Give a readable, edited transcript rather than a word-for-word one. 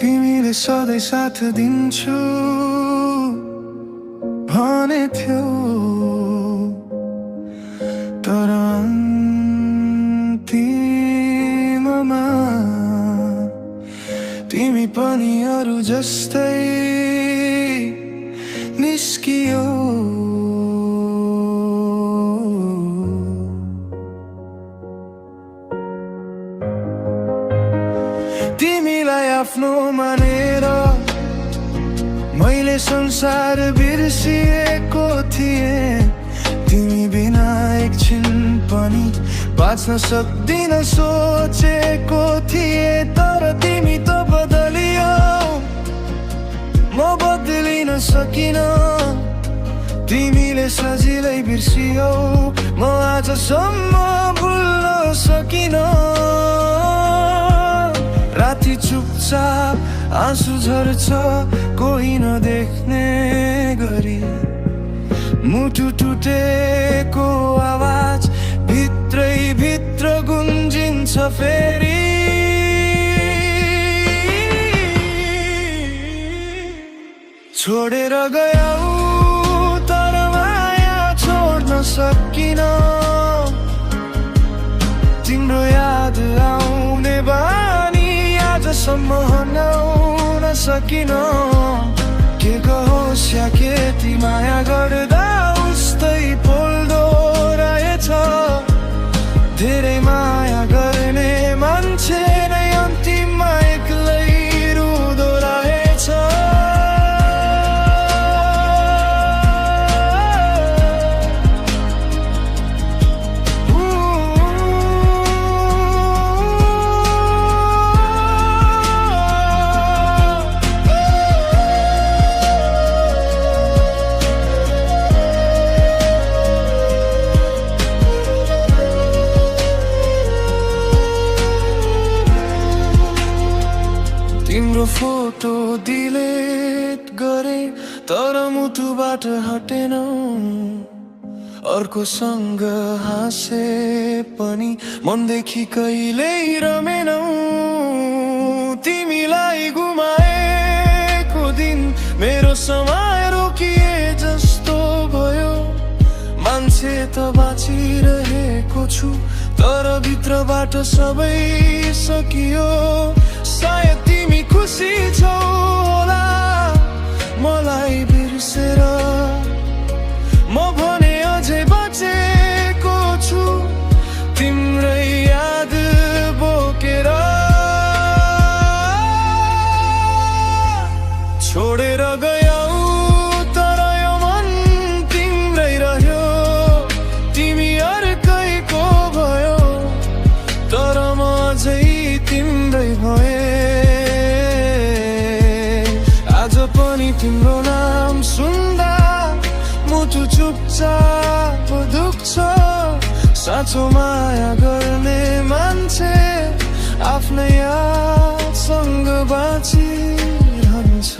तिमीले सधैँ साथ दिन्छु भनेथ्यौ, तर अन्तिममा तिमी पनि अरू जस्तै निस्कियौ। तिमीलाई आफ्नो मानेर मैले संसार बिर्सिएको थिएँ। तिमी बिना एकछिन पनि बाँच्न सक्दिन सोचेको थिएँ, तर तिमी त बदलियौ, म बदलिन सकिन। तिमीले सजिलै बिर्सियौ, म आजसम्म भुल्न सकिन। राति चुपचाप आँसु झर्छ कोही नदेख्ने गरी, मुटु टुटेको आवाज भित्रै भित्र गुन्जिन्छ फेरि। छोडेर गयौ तर माया छोड्न सकिन, तिम्रो याद आउने बानी आजसम्म हटाउन सकिन। के कहोस् या केटी माया गर्दा उस्तै पोल्दो रहेछ, धेरै माया गर्ने मान्छे नै अन्तिममा एक्लै रुँदो रहेछ। तिम्रो फोटो डिलिट गरे तर मुटुबाट हटेनौ, अर्कोसँग हाँसे पनि मनदेखि कहिल्यै रमेनौ। तिमीलाई गुमाएको दिन मेरो समय रोकिए जस्तो भयो। मान्छे त बाँचिरहेको छु तर भित्रबाट सबै सकियो। सायद तिमी खुसी छौ होला मलाई बिर्सेर, म भने अझै बाँचेको छु तिम्रै याद बोकेर। छोडेर गयौ तर यो मन तिम्रै रह्यो, तिमी अर्कैको भयो तर म अझै तिम्रै भए। आज पनि तिम्रो नाम सुन्दा मुटु चुपचाप दुख्छ। साँचो माया गर्ने मान्छे आफ्नै यादसँग बाँचिरहन्छ।